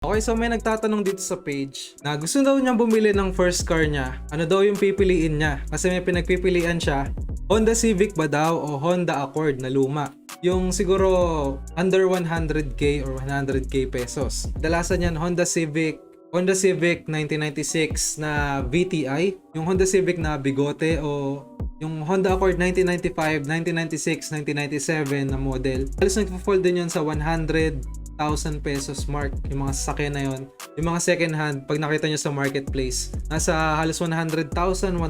Okay, so may nagtatanong dito sa page na gusto daw niyang bumili ng first car niya. Ano daw yung pipiliin niya? Kasi may pinagpipilian siya. Honda Civic ba daw o Honda Accord na luma? Yung siguro under 100k or 100k pesos. Dalasan yan Honda Civic 1996 na VTI, yung Honda Civic na bigote o yung Honda Accord 1995, 1996, 1997 na model. Halos nagpo-fall din yun sa 100,000 pesos mark yung mga sasakyan na yun. Yung mga second hand, pag nakita nyo sa marketplace, nasa halos 100,000, 120,000,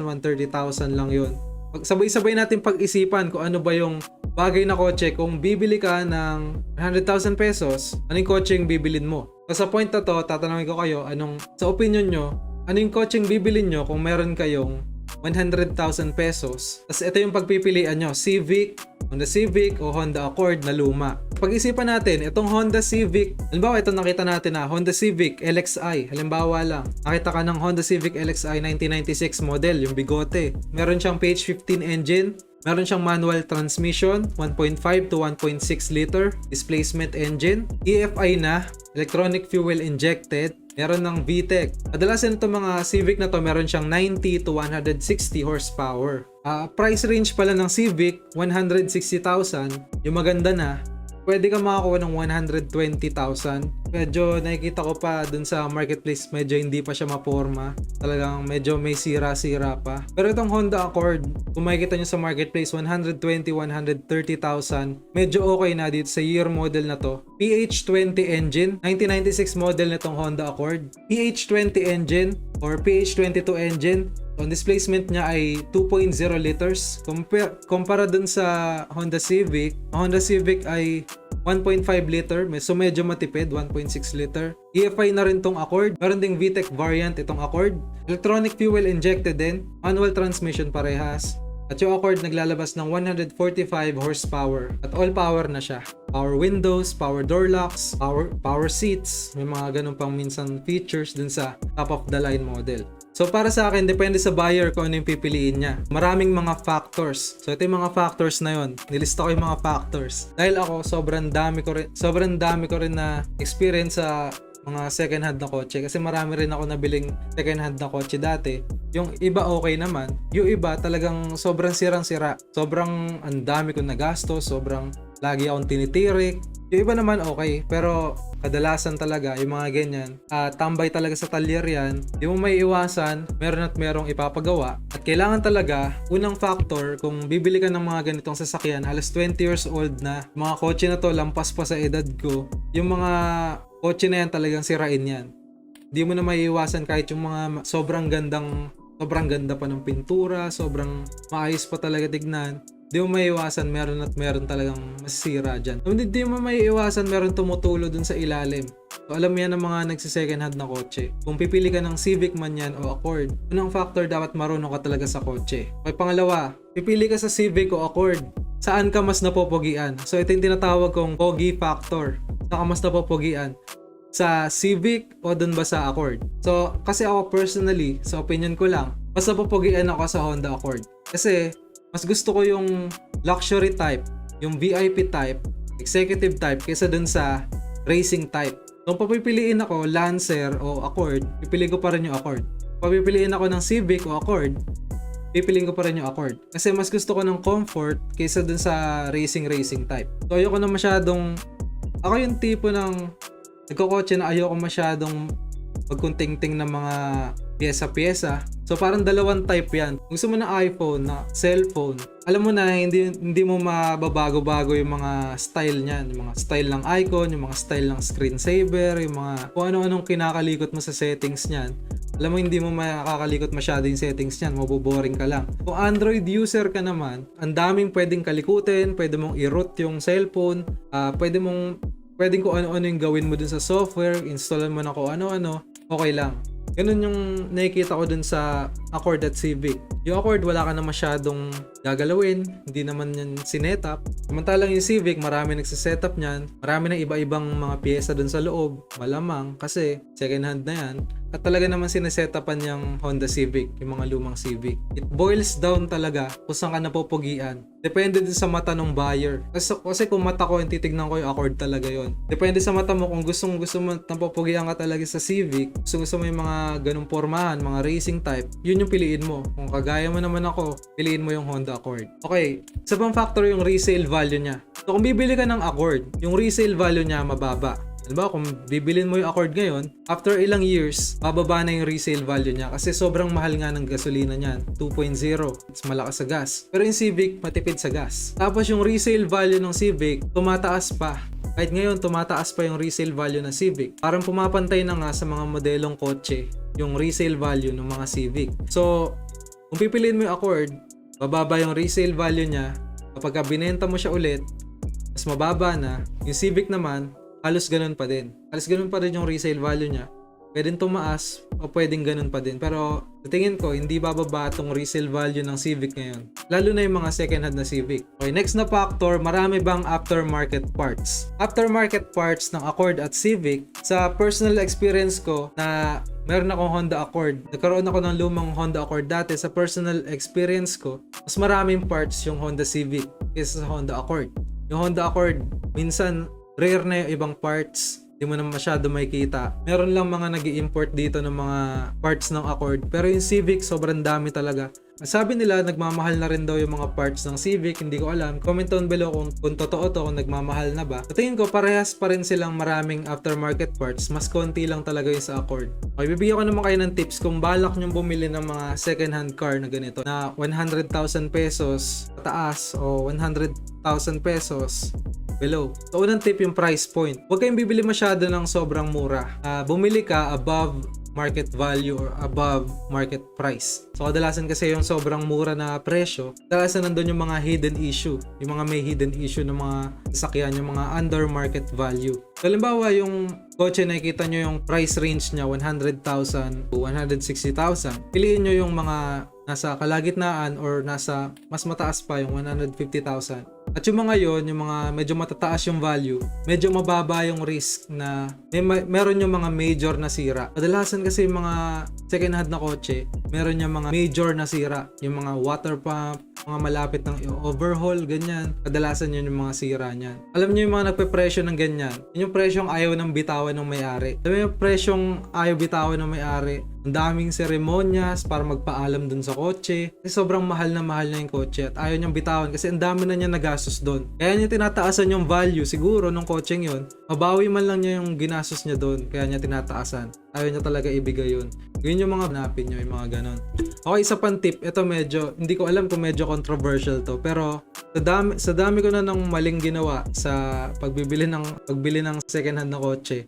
130,000 lang yun. Sabay-sabay natin pag-isipan kung ano ba yung bagay na kotse. Kung bibili ka ng 100,000 pesos, anong kotse yung bibilin mo? So sa point na to, tatanungin ko kayo, sa opinion nyo, ano yung kotse yung bibilin nyo kung meron kayong 100,000 pesos? Tapos ito yung pagpipilian nyo, Honda Civic o Honda Accord na luma. Pag-isipan natin, itong Honda Civic, halimbawa ito nakita natin na Honda Civic LXI, halimbawa lang, nakita ka ng Honda Civic LXI 1996 model, yung bigote. Meron siyang PH15 engine, meron siyang manual transmission, 1.5 to 1.6 liter, displacement engine, EFI na, electronic fuel injected, meron ng VTEC. Kadalasan itong mga Civic na to, meron siyang 90 to 160 horsepower. Price range pala ng Civic, 160,000. Yung maganda na, pwede ka makakuha ng 120,000. Medyo nakikita ko pa dun sa marketplace, medyo hindi pa siya maporma. Talagang medyo may sira-sira pa. Pero itong Honda Accord, kung makikita nyo sa marketplace, 120, 130,000. Medyo okay na dito sa year model na to. PH20 engine, 1996 model na itong Honda Accord. PH20 engine or PH22 engine. Ang displacement niya ay 2.0 liters. Kumpara dun sa Honda Civic, ang Honda Civic ay 1.5 liter. So medyo matipid, 1.6 liter. EFI na rin tong Accord. Meron ding VTEC variant itong Accord. Electronic fuel injected din. Manual transmission parehas. At yung Accord naglalabas ng 145 horsepower. At all power na siya. Power windows, power door locks, power seats. May mga ganun pang minsan features dun sa top of the line model. So para sa akin, depende sa buyer kung ano yung pipiliin niya. Maraming mga factors. So ito yung mga factors na yun. Nilista ko yung mga factors. Dahil ako, sobrang dami ko rin na experience sa mga second hand na kotse. Kasi marami rin ako nabiling second hand na kotse dati. Yung iba okay naman. Yung iba talagang sobrang sirang-sira. Sobrang ang dami kong nagastos. Sobrang lagi akong tinitirik. Yung iba naman okay, pero kadalasan talaga yung mga ganyan, tambay talaga sa talyer yan. Di mo may iwasan, meron at merong ipapagawa. At kailangan talaga, unang factor, kung bibili ka ng mga ganitong sasakyan, halos 20 years old na, mga kotse na to, lampas pa sa edad ko, yung mga kotse na yan talagang sirain yan. Di mo na may iwasan kahit yung mga sobrang ganda pa ng pintura, sobrang maayos pa talaga tignan. Di mo maiiwasan, meron at meron talagang masisira dyan. Di mo maiiwasan, meron tumutulo dun sa ilalim. So alam mo yan ng mga nagsisecond hand na kotse. Kung pipili ka ng Civic man yan o Accord, unang factor, dapat marunong ka talaga sa kotse. Okay, pangalawa, pipili ka sa Civic o Accord, saan ka mas napopogian? So ito yung tinatawag kong pogi factor. Saan ka mas napopogian? Sa Civic o dun ba sa Accord? So kasi ako personally, sa opinion ko lang, mas napopogian ako sa Honda Accord. Kasi mas gusto ko yung luxury type, yung VIP type, executive type kaysa dun sa racing type. Kung papipiliin ako Lancer o Accord, pipiliin ko pa rin yung Accord. Kung papipiliin ako ng Civic o Accord, pipiliin ko pa rin yung Accord. Kasi mas gusto ko ng comfort kaysa dun sa racing type. So ayoko na masyadong, ako yung tipo ng nagkokotse na ayoko masyadong magkunting-ting ng mga pyesa-pyesa. So parang dalawang type yan. Gusto mo na iPhone, na cellphone, alam mo na hindi mo mababago-bago yung mga style niyan. Yung mga style ng icon, yung mga style ng screensaver, yung mga kung ano-anong kinakalikot mo sa settings niyan. Alam mo, hindi mo makakalikot masyado yung settings niyan. Maboboring ka lang. Kung Android user ka naman, ang daming pwedeng kalikutin. Pwede mong i-root yung cellphone. Pwedeng kung ano-ano yung gawin mo dun sa software. Installan mo na kung ano-ano. Okay lang. Ganun yung nakikita ko dun sa Accord at Civic. Yung Accord, wala ka na masyadong gagalawin. Hindi naman yan sinetup. Samantalang yung Civic, marami nagsisetup niyan. Marami na iba-ibang mga pyesa dun sa loob. Malamang kasi second hand na yan. at talaga naman sinesetapan yung Honda Civic, yung mga lumang Civic. It boils down talaga kung saan ka napupugian. Depende din sa mata ng buyer. Kasi kung mata ko, yung titignan ko yung Accord talaga yon. Depende sa mata mo kung gusto mo napupugian ka talaga sa Civic, gusto mo yung mga ganung pormahan, mga racing type, yun yung piliin mo. Kung kagaya mo naman ako, piliin mo yung Honda Accord. Okay, isa pang factor yung resale value niya. So kung bibili ka ng Accord, yung resale value niya mababa. Diba, kung bibilin mo yung Accord ngayon, after ilang years, bababa na yung resale value niya kasi sobrang mahal nga ng gasolina niyan. 2.0, it's malakas sa gas. Pero yung Civic, matipid sa gas. Tapos yung resale value ng Civic, tumataas pa. Kahit ngayon, tumataas pa yung resale value ng Civic. Parang pumapantay na nga sa mga modelong kotse yung resale value ng mga Civic. So, kung pipiliin mo yung Accord, bababa yung resale value niya. Kapag binenta mo siya ulit, mas mababa na. Yung Civic naman, halos ganun pa din. Halos ganun pa rin yung resale value niya. Pwedeng tumaas o pwedeng ganun pa din. Pero sa tingin ko, hindi bababa itong resale value ng Civic ngayon. Lalo na yung mga second hand na Civic. Okay, next na factor, marami bang aftermarket parts? Aftermarket parts ng Accord at Civic, sa personal experience ko na meron akong Honda Accord. Nagkaroon ako ng lumang Honda Accord dati. Sa personal experience ko, mas maraming parts yung Honda Civic kaysa sa Honda Accord. Yung Honda Accord, minsan rare na yung ibang parts, hindi mo na masyado makikita. Meron lang mga nag-i-import dito ng mga parts ng Accord, pero yung Civic sobrang dami talaga. Sabi nila nagmamahal na rin daw yung mga parts ng Civic, hindi ko alam. Comment down below kung totoo to, kung nagmamahal na ba. Sa tingin ko parehas pa rin silang maraming aftermarket parts, mas konti lang talaga yung sa Accord. Okay, bibigyan ko naman kayo ng tips kung balak nyo bumili ng mga second hand car na ganito na 100,000 pesos pataas o 100,000 pesos below. So, unang tip yung price point. Huwag kayong bibili masyado ng sobrang mura. Bumili ka above market value or above market price. So, kadalasan kasi yung sobrang mura na presyo, kadalasan nandun yung mga hidden issue. Yung mga may hidden issue ng mga sasakyan, yung mga under market value. So, halimbawa, yung kotse nakikita nyo yung price range niya 100,000 to 160,000. Piliin nyo yung mga nasa kalagitnaan or nasa mas mataas pa yung 150,000. At yung mga yon, yung mga medyo matataas yung value, medyo mababa yung risk na meron yung mga major na sira. Kadalasan kasi yung mga second hand na kotse, meron yung mga major na sira. Yung mga water pump, mga malapit ng overhaul, ganyan. Kadalasan yun yung mga sira niyan. Alam niyo yung mga nagpe-presyo ng ganyan, yun yung presyong ayaw ng bitawan ng may-ari. Alam mo yung presyong ayaw bitawan ng may-ari, ang daming seremonyas para magpaalam dun sa kotse. Kasi sobrang mahal na yung kotse at ayaw niyang bitawan kasi ang dami na niya nagastos doon. Kaya niya tinataasan yung value siguro ng kotseng yun. Mabawi man lang niya yung ginastos niya doon. Kaya niya tinataasan. Ayaw niya talaga ibigay yun. Yun yung mga hanapin niyo, yung mga ganon. Okay, isa pang tip. Ito medyo, hindi ko alam kung medyo controversial to. Pero sa dami ko na ng maling ginawa sa pagbili ng second hand na kotse.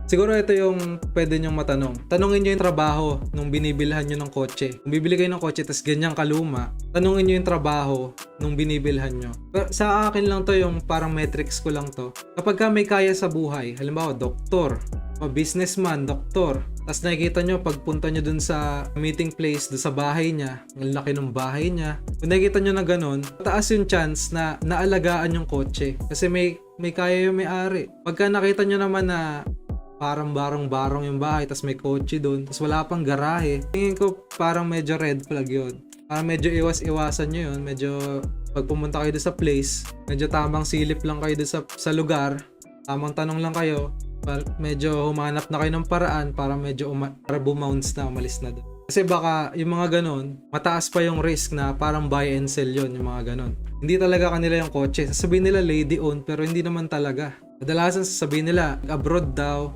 Siguro ito yung pwede nyong matanong. Tanungin nyo yung trabaho nung binibilhan nyo ng kotse. Kung bibili kayo ng kotse tas ganyang kaluma, tanungin nyo yung trabaho nung binibilhan nyo. Pero sa akin lang to, yung parang metrics ko lang to. Kapag ka may kaya sa buhay, halimbawa doktor, o businessman, doktor, tas nakikita nyo pagpunta nyo dun sa meeting place, dun sa bahay niya, ang laki ng bahay niya. Kung nakikita nyo na ganun, taas yung chance na naalagaan yung kotse. Kasi may kaya yung may-ari. Pagka nakita nyo naman na parang barong-barong yung bahay, tas may kotse doon, tas wala pang garahe, tingin ko parang medyo red flag yun. Parang medyo iwas-iwasan nyo yun. Medyo pag pumunta kayo doon sa place, medyo tamang silip lang kayo doon sa lugar, tamang tanong lang kayo, medyo humanap na kayo ng paraan para medyo para bumounce na, umalis na doon. Kasi baka yung mga ganon, mataas pa yung risk na parang buy and sell yun, yung mga ganon. Hindi talaga kanila yung kotse. Sasabihin nila lady owned, pero hindi naman talaga. Kadalasan sasabihin nila, abroad daw,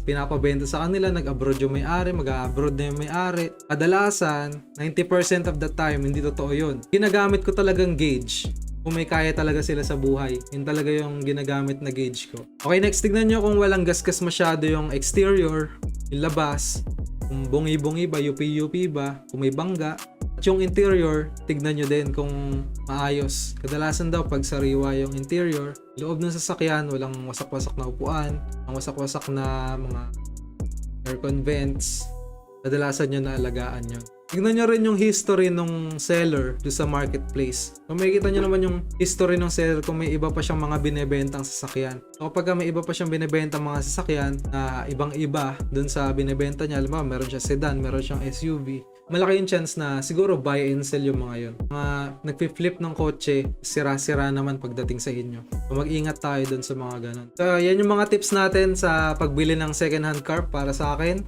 pinapabenta sa kanila, nag-abroad yung may-ari, mag-abroad na yung may-ari. Kadalasan, 90% of the time, hindi totoo yun. Ginagamit ko talagang gauge kung may kaya talaga sila sa buhay. Yun talaga yung ginagamit na gauge ko. Okay, next, tignan nyo kung walang gasgas masyado yung exterior, yung labas, kung bungi-bungi ba, yupi-yupi ba, kung may bangga. At yung interior, tignan nyo din kung maayos. Kadalasan daw pag sariwa yung interior, loob ng sasakyan, walang wasak-wasak na upuan, ang wasak-wasak na mga aircon vents, kadalasan nyo naalagaan yun. Tignan nyo rin yung history ng seller do sa marketplace. Kung makikita nyo naman yung history ng seller kung may iba pa siyang mga binebentang sasakyan. So kapag may iba pa siyang binebentang mga sasakyan na ibang-iba dun sa binebenta niya, alam mo, meron siya sedan, meron siyang SUV, malaki yung chance na siguro buy and sell yung mga yun. Mga nagpi-flip ng kotse, sira-sira naman pagdating sa inyo. So mag-ingat tayo dun sa mga ganun. So yan yung mga tips natin sa pagbili ng second hand car para sa akin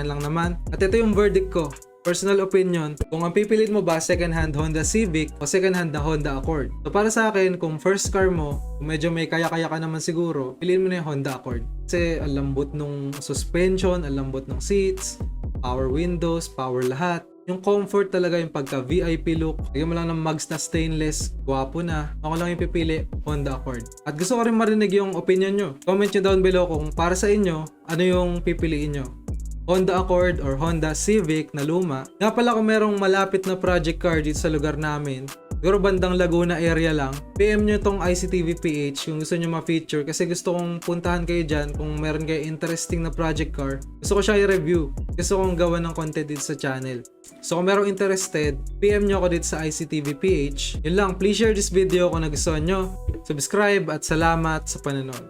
lang naman. At ito yung verdict ko. Personal opinion, kung ang pipiliin mo ba second hand Honda Civic o second hand na Honda Accord. So para sa akin, kung first car mo, kung medyo may kaya-kaya ka naman siguro, piliin mo na yung Honda Accord. Kasi ang lambot nung suspension, ang lambot ng seats, power windows, power lahat. Yung comfort talaga, yung pagka VIP look. Lagyan mo lang ng mugs na stainless, gwapo na. Ako lang yung pipili, Honda Accord. At gusto ko rin marinig yung opinion nyo. Comment nyo down below kung para sa inyo, ano yung pipiliin nyo. Honda Accord or Honda Civic na luma. Nga pala kung merong malapit na project car dito sa lugar namin, siguro bandang Laguna area lang, PM nyo tong ICTV PH kung gusto nyo ma-feature kasi gusto kong puntahan kayo dyan kung meron kayo interesting na project car. Gusto ko siya i-review. Gusto kong gawa ng content dito sa channel. So kung merong interested, PM nyo ako dito sa ICTV PH. Yun lang, please share this video kung nagustuhan nyo. Subscribe at salamat sa panonood.